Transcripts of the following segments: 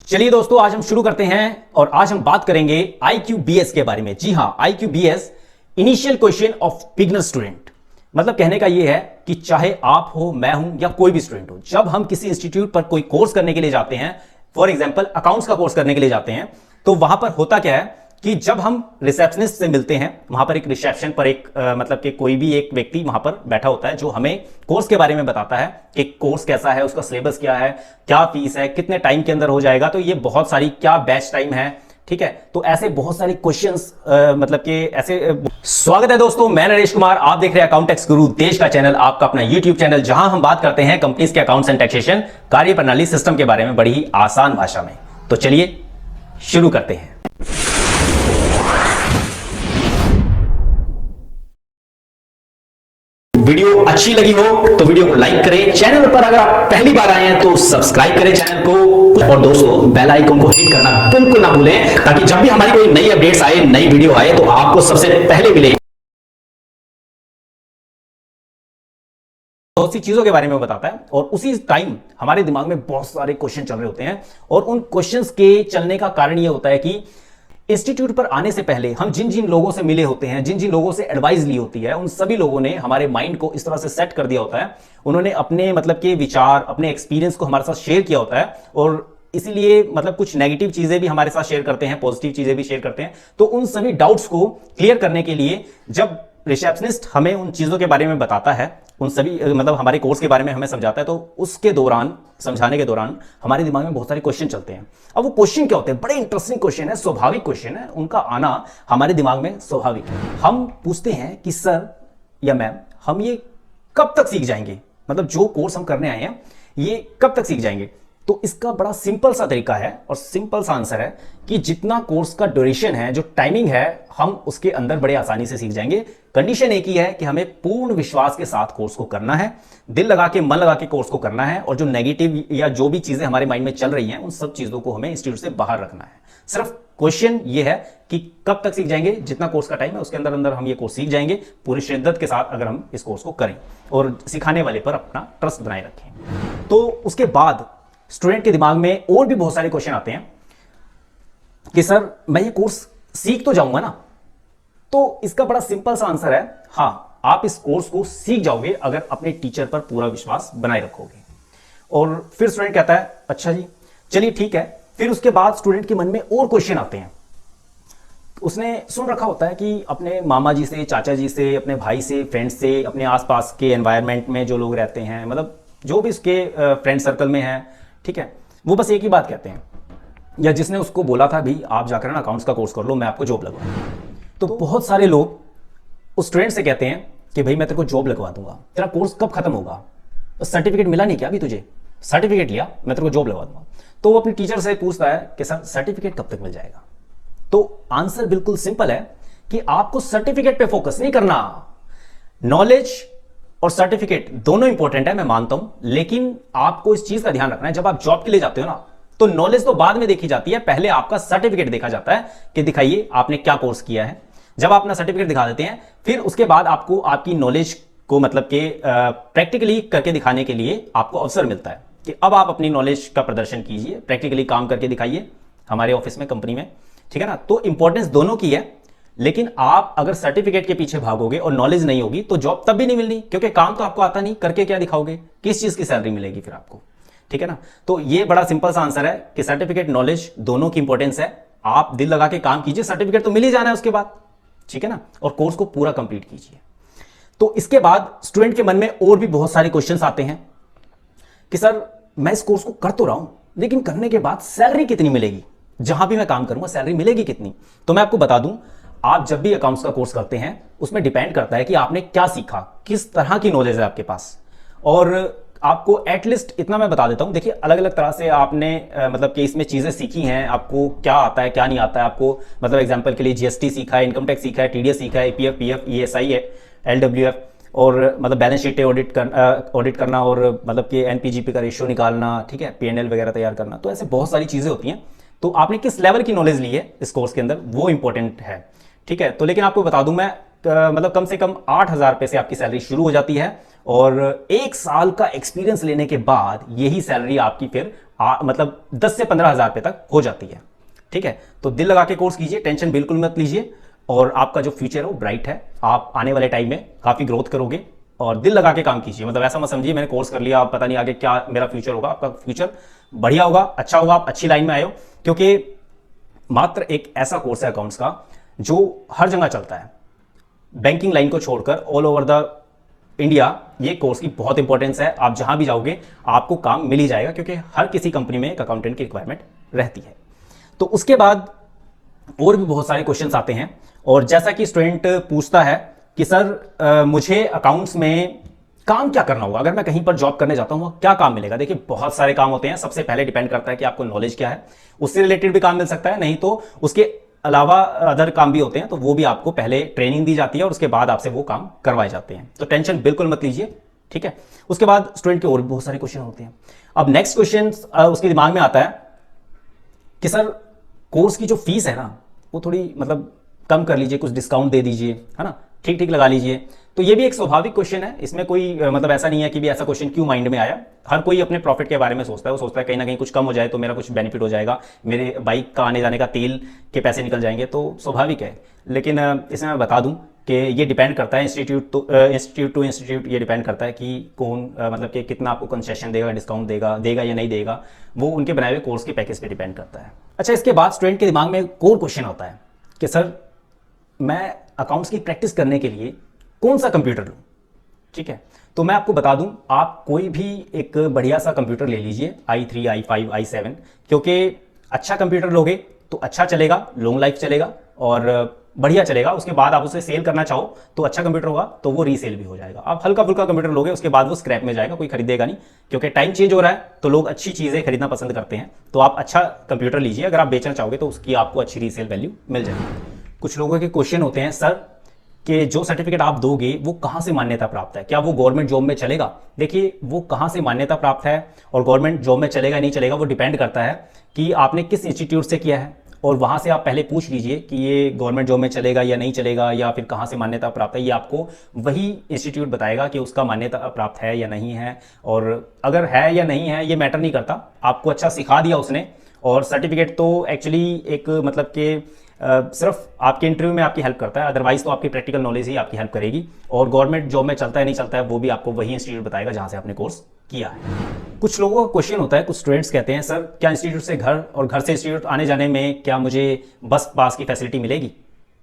चलिए दोस्तों, आज हम शुरू करते हैं और आज हम बात करेंगे IQBS के बारे में। जी हां, IQBS initial question of beginner student. मतलब कहने का यह है कि चाहे आप हो, मैं हूं या कोई भी स्टूडेंट हो, जब हम किसी इंस्टीट्यूट पर कोई कोर्स करने के लिए जाते हैं, फॉर एग्जांपल अकाउंट्स का कोर्स करने के लिए जाते हैं, तो वहां पर होता क्या है कि जब हम रिसेप्शनिस्ट से मिलते हैं, वहां पर एक रिसेप्शन पर एक मतलब कि कोई भी एक व्यक्ति वहां पर बैठा होता है जो हमें कोर्स के बारे में बताता है कि कोर्स कैसा है, उसका सिलेबस क्या है, क्या फीस है, कितने टाइम के अंदर हो जाएगा, तो ये बहुत सारी क्या बैच टाइम है, ठीक है। तो ऐसे बहुत सारे क्वेश्चंस मतलब कि ऐसे स्वागत है दोस्तों, मैं नरेश कुमार, आप देख रहे हैं अकाउंट टैक्स गुरु देश का चैनल, आपका अपना यूट्यूब चैनल, जहां हम बात करते हैं कंपनीज के अकाउंट्स एंड टैक्सेशन कार्य प्रणाली सिस्टम के बारे में बड़ी ही आसान भाषा में। तो चलिए शुरू करते हैं। वीडियो अच्छी लगी हो तो वीडियो को लाइक करें, चैनल पर अगर आप पहली बार आए हैं तो सब्सक्राइब करें चैनल को, और दोस्तों बेल आइकन को हिट करना बिल्कुल ना भूलें, ताकि जब भी हमारी कोई नई अपडेट्स आए, नई वीडियो आए, तो आपको सबसे पहले मिले। बहुत सी चीजों के बारे में बताता है और उसी टाइम हमारे दिमाग में बहुत सारे क्वेश्चन चल रहे होते हैं, और उन क्वेश्चंस के चलने का कारण यह होता है कि इंस्टीट्यूट पर आने से पहले हम जिन जिन लोगों से मिले होते हैं, जिन जिन लोगों से एडवाइस ली होती है, उन सभी लोगों ने हमारे माइंड को इस तरह से सेट कर दिया होता है, उन्होंने अपने मतलब के विचार, अपने एक्सपीरियंस को हमारे साथ शेयर किया होता है, और इसीलिए मतलब कुछ नेगेटिव चीजें भी हमारे साथ शेयर करते हैं, पॉजिटिव चीजें भी शेयर करते हैं। तो उन सभी डाउट्स को क्लियर करने के लिए जब रिसेप्शनिस्ट हमें उन चीजों के बारे में बताता है, उन सभी मतलब हमारे कोर्स के बारे में हमें समझाता है, तो उसके दौरान, समझाने के दौरान हमारे दिमाग में बहुत सारे क्वेश्चन चलते हैं। अब वो क्वेश्चन क्या होते हैं? बड़े इंटरेस्टिंग क्वेश्चन है, स्वाभाविक क्वेश्चन है, उनका आना हमारे दिमाग में स्वाभाविक है। हम पूछते हैं कि सर या मैम, हम ये कब तक सीख जाएंगे? मतलब जो कोर्स हम करने आए हैं ये कब तक सीख जाएंगे? तो इसका बड़ा सिंपल सा तरीका है और सिंपल सा आंसर है कि जितना कोर्स का ड्यूरेशन है, जो टाइमिंग है, हम उसके अंदर बड़े आसानी से सीख जाएंगे। कंडीशन एक ही है कि हमें पूर्ण विश्वास के साथ कोर्स को करना है, दिल लगा के, मन लगा के कोर्स को करना है, और जो नेगेटिव या जो भी चीजें हमारे माइंड में चल रही हैं, उन सब चीजों को हमें इंस्टीट्यूट से बाहर रखना है। सिर्फ क्वेश्चन ये है कि कब तक सीख जाएंगे? जितना कोर्स का टाइम है उसके अंदर अंदर हम ये कोर्स सीख जाएंगे, पूरी शिद्दत के साथ अगर हम इस कोर्स को करें और सिखाने वाले पर अपना ट्रस्ट बनाए रखें। तो उसके बाद स्टूडेंट के दिमाग में और भी बहुत सारे क्वेश्चन आते हैं कि सर मैं ये कोर्स सीख तो जाऊंगा ना? तो इसका बड़ा सिंपल सा आंसर है, हां, आप इस कोर्स को सीख जाओगे अगर अपने टीचर पर पूरा विश्वास बनाए रखोगे। और फिर स्टूडेंट कहता है अच्छा जी, चलिए ठीक है। फिर उसके बाद स्टूडेंट के मन में और क्वेश्चन आते हैं। उसने सुन रखा होता है कि अपने मामा जी से, चाचा जी से, अपने भाई से, फ्रेंड से, अपने आसपास के एनवायरनमेंट में जो लोग रहते हैं, मतलब जो भी उसके फ्रेंड सर्कल में है, ठीक है, वो बस एक ही बात कहते हैं, या जिसने उसको बोला था भी आप जाकर ना अकाउंट्स का कोर्स कर लो, मैं आपको जॉब लगवाऊंगा। तो बहुत सारे लोग उस स्टूडेंट से कहते हैं कि भाई मैं तेरे को जॉब लगवा दूंगा, तेरा कोर्स कब खत्म होगा? सर्टिफिकेट मिला नहीं क्या अभी तुझे? सर्टिफिकेट लिया, मैं तेरे को जॉब लगवा दूंगा। तो वो अपने टीचर से पूछता है कि सर सर्टिफिकेट कब तक मिल जाएगा? तो आंसर बिल्कुल सिंपल है कि आपको सर्टिफिकेट पे फोकस नहीं करना। नॉलेज और सर्टिफिकेट दोनों इंपॉर्टेंट है, मैं मानता हूं, लेकिन आपको इस चीज का ध्यान रखना है, जब आप जॉब के लिए जाते हो ना, तो नॉलेज तो बाद में देखी जाती है, पहले आपका सर्टिफिकेट देखा जाता है कि दिखाइए आपने क्या कोर्स किया है। जब आप अपना सर्टिफिकेट दिखा देते हैं, फिर उसके बाद आपको आपकी नॉलेज को मतलब कि प्रैक्टिकली करके दिखाने के लिए आपको अवसर मिलता है कि अब आप अपनी नॉलेज का प्रदर्शन कीजिए, प्रैक्टिकली काम करके दिखाइए हमारे ऑफिस में, कंपनी में, ठीक है ना। तो इंपॉर्टेंस दोनों की है, लेकिन आप अगर सर्टिफिकेट के पीछे भागोगे और नॉलेज नहीं होगी तो जॉब तब भी नहीं मिलनी, क्योंकि काम तो आपको आता नहीं, करके क्या दिखाओगे? किस चीज की सैलरी मिलेगी फिर आपको, ठीक है ना। तो ये बड़ा सिंपल सा आंसर है कि सर्टिफिकेट, नॉलेज दोनों की इंपॉर्टेंस है। आप दिल लगा के काम कीजिए, सर्टिफिकेट तो मिल ही जाना है उसके बाद, ठीक है ना, और कोर्स को पूरा कंप्लीट कीजिए। तो इसके बाद स्टूडेंट के मन में और भी बहुत सारे क्वेश्चंस आते हैं कि सर मैं इस कोर्स को कर तो रहा हूं, लेकिन करने के बाद सैलरी कितनी मिलेगी? जहां भी मैं काम करूंगा सैलरी मिलेगी कितनी? तो मैं आपको बता दूं, आप जब भी अकाउंट्स का कोर्स करते हैं उसमें डिपेंड करता है कि आपने क्या सीखा, किस तरह की नॉलेज है आपके पास। और आपको एटलीस्ट इतना मैं बता देता हूं, देखिए अलग अलग तरह से आपने मतलब कि इसमें चीजें सीखी हैं, आपको क्या आता है क्या नहीं आता है। आपको मतलब एग्जांपल के लिए जीएसटी सीखा है, इनकम टैक्स सीखा है, टीडीएस सीखा है, ईपीएफ, पीएफ, ईएसआई है, एलडब्ल्यूएफ, और मतलब बैलेंस शीटें ऑडिट करना, और मतलब कि एनपीजीपी का रेशियो निकालना, ठीक है, पीएनएल वगैरह तैयार करना। तो ऐसे बहुत सारी चीजें होती हैं। तो आपने किस लेवल की नॉलेज ली है इस कोर्स के अंदर, वो इंपॉर्टेंट है, ठीक है। तो लेकिन आपको बता दूं मैं, मतलब कम से कम 8,000 रुपए से आपकी सैलरी शुरू हो जाती है और 1 साल का एक्सपीरियंस लेने के बाद यही सैलरी आपकी फिर मतलब 10 से 15,000 रुपए तक हो जाती है। ठीक है, तो दिल लगा के कोर्स कीजिए, टेंशन बिल्कुल मत लीजिए और आपका जो फ्यूचर है वो ब्राइट है। आप आने वाले टाइम में काफी ग्रोथ करोगे और दिल लगा के काम कीजिए। मतलब ऐसा मत समझिए मैंने कोर्स कर लिया, आप पता नहीं आगे क्या मेरा फ्यूचर होगा। आपका फ्यूचर बढ़िया होगा, अच्छा होगा, आप अच्छी लाइन में आए हो, क्योंकि मात्र एक ऐसा कोर्स है अकाउंट्स का जो हर जगह चलता है। बैंकिंग लाइन को छोड़कर ऑल ओवर द इंडिया ये कोर्स की बहुत इंपॉर्टेंस है। आप जहां भी जाओगे आपको काम मिल ही जाएगा, क्योंकि हर किसी कंपनी में एक अकाउंटेंट की रिक्वायरमेंट रहती है। तो उसके बाद और भी बहुत सारे क्वेश्चंस आते हैं और जैसा कि स्टूडेंट पूछता है कि सर मुझे अकाउंट्स में काम क्या करना होगा, अगर मैं कहीं पर जॉब करने जाता हूं क्या काम मिलेगा। देखिए बहुत सारे काम होते हैं, सबसे पहले डिपेंड करता है कि आपको नॉलेज क्या है, उससे रिलेटेड भी काम मिल सकता है, नहीं तो उसके अलावा अदर काम भी होते हैं, तो वो भी आपको पहले ट्रेनिंग दी जाती है और उसके बाद आपसे वो काम करवाए जाते हैं। तो टेंशन बिल्कुल मत लीजिए, ठीक है। उसके बाद स्टूडेंट के और भी बहुत सारे क्वेश्चन होते हैं। अब नेक्स्ट क्वेश्चन उसके दिमाग में आता है कि सर कोर्स की जो फीस है ना वो थोड़ी मतलब कम कर लीजिए, कुछ डिस्काउंट दे दीजिए, है ना, ठीक ठीक लगा लीजिए। तो ये भी एक स्वाभाविक क्वेश्चन है, इसमें कोई मतलब ऐसा नहीं है कि भी ऐसा क्वेश्चन क्यों माइंड में आया। हर कोई अपने प्रॉफिट के बारे में सोचता है, वो सोचता है कहीं ना कहीं कुछ कम हो जाए तो मेरा कुछ बेनिफिट हो जाएगा, मेरे बाइक का आने जाने का तेल के पैसे निकल जाएंगे, तो स्वाभाविक है। लेकिन इसमें मैं बता दूं कि ये डिपेंड करता है इंस्टीट्यूट टू इंस्टीट्यूट, ये डिपेंड करता है कि कौन मतलब कि कितना आपको कंसेशन देगा, डिस्काउंट देगा या नहीं देगा, वो उनके बनाए हुए कोर्स के पैकेज पे डिपेंड करता है। अच्छा, इसके बाद स्टूडेंट के दिमाग में एक और क्वेश्चन होता है कि सर मैं अकाउंट्स की प्रैक्टिस करने के लिए कौन सा कंप्यूटर लूं। ठीक है, तो मैं आपको बता दूं, आप कोई भी एक बढ़िया सा कंप्यूटर ले लीजिए, i3, i5, i7, क्योंकि अच्छा कंप्यूटर लोगे तो अच्छा चलेगा, लॉन्ग लाइफ चलेगा और बढ़िया चलेगा। उसके बाद आप उसे सेल करना चाहो तो अच्छा कंप्यूटर होगा तो वो रीसेल भी हो जाएगा। आप हल्का फुल्का कंप्यूटर लोगे उसके बाद वो स्क्रैप में जाएगा, कोई खरीदेगा नहीं, क्योंकि टाइम चेंज हो रहा है तो लोग अच्छी चीजें खरीदना पसंद करते हैं। तो आप अच्छा कंप्यूटर लीजिए, अगर आप बेचना चाहोगे तो उसकी आपको अच्छी रीसेल वैल्यू मिल जाएगी। कुछ लोगों के क्वेश्चन होते हैं, सर कि जो सर्टिफिकेट आप दोगे वो कहां से मान्यता प्राप्त है, क्या वो गवर्नमेंट जॉब में चलेगा। देखिए वो कहां से मान्यता प्राप्त है और गवर्नमेंट जॉब में चलेगा नहीं चलेगा वो डिपेंड करता है कि आपने किस इंस्टीट्यूट से किया है, और वहां से आप पहले पूछ लीजिए कि ये गवर्नमेंट जॉब में चलेगा या नहीं चलेगा, या फिर कहां से मान्यता प्राप्त है। ये आपको वही इंस्टीट्यूट बताएगा कि उसका मान्यता प्राप्त है या नहीं है, और अगर है या नहीं है ये मैटर नहीं करता, आपको अच्छा सिखा दिया उसने। और सर्टिफिकेट तो एक्चुअली एक मतलब कि सिर्फ आपके इंटरव्यू में आपकी हेल्प करता है, अदरवाइज तो आपकी प्रैक्टिकल नॉलेज ही आपकी हेल्प करेगी। और गवर्नमेंट जॉब में चलता है नहीं चलता है वो भी आपको वही इंस्टीट्यूट बताएगा जहां से आपने कोर्स किया है। कुछ लोगों का क्वेश्चन होता है, कुछ स्टूडेंट्स कहते हैं सर क्या इंस्टीट्यूट से घर और घर से इंस्टीट्यूट आने जाने में क्या मुझे बस पास की फैसिलिटी मिलेगी।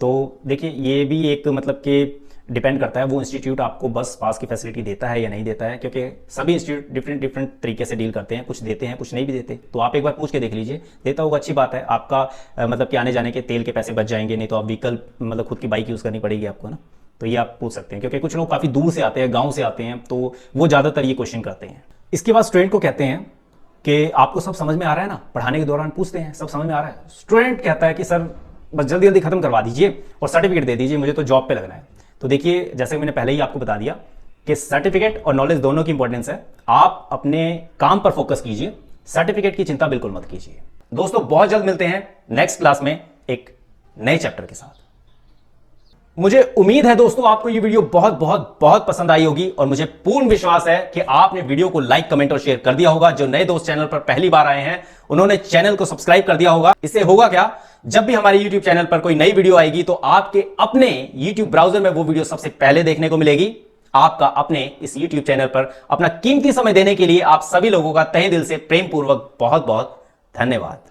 तो देखिए ये भी एक मतलब कि डिपेंड करता है वो इंस्टीट्यूट आपको बस पास की फैसिलिटी देता है या नहीं देता है, क्योंकि सभी इंस्टीट्यूट डिफरेंट तरीके से डील करते हैं, कुछ देते हैं कुछ नहीं भी देते। तो आप एक बार पूछ के देख लीजिए, देता होगा अच्छी बात है, आपका मतलब कि आने जाने के तेल के पैसे बच जाएंगे, नहीं तो आप व्हीकल मतलब खुद की बाइक यूज़ करनी पड़ेगी आपको ना। तो ये आप पूछ सकते हैं, क्योंकि कुछ लोग काफ़ी दूर से आते हैं, गाँव से आते हैं, तो वो ज़्यादातर ये क्वेश्चन करते हैं। इसके बाद स्टूडेंट को कहते हैं कि आपको सब समझ में आ रहा है ना, पढ़ाने के दौरान पूछते हैं सब समझ में आ रहा है। स्टूडेंट कहता है कि सर बस जल्दी जल्दी खत्म करवा दीजिए और सर्टिफिकेट दे दीजिए, मुझे तो जॉब पे लगना है। तो देखिए जैसे मैंने पहले ही आपको बता दिया कि सर्टिफिकेट और नॉलेज दोनों की इंपॉर्टेंस है। आप अपने काम पर फोकस कीजिए, सर्टिफिकेट की चिंता बिल्कुल मत कीजिए। दोस्तों बहुत जल्द मिलते हैं नेक्स्ट क्लास में एक नए चैप्टर के साथ। मुझे उम्मीद है दोस्तों आपको ये वीडियो बहुत बहुत बहुत पसंद आई होगी, और मुझे पूर्ण विश्वास है कि आपने वीडियो को लाइक कमेंट और शेयर कर दिया होगा। जो नए दोस्त चैनल पर पहली बार आए हैं उन्होंने चैनल को सब्सक्राइब कर दिया होगा। इससे होगा क्या, जब भी हमारे YouTube चैनल पर कोई नई वीडियो आएगी तो आपके अपने YouTube ब्राउजर में वो वीडियो सबसे पहले देखने को मिलेगी। आपका अपने इस YouTube चैनल पर अपना कीमती समय देने के लिए आप सभी लोगों का तहे दिल से प्रेम पूर्वक बहुत बहुत धन्यवाद।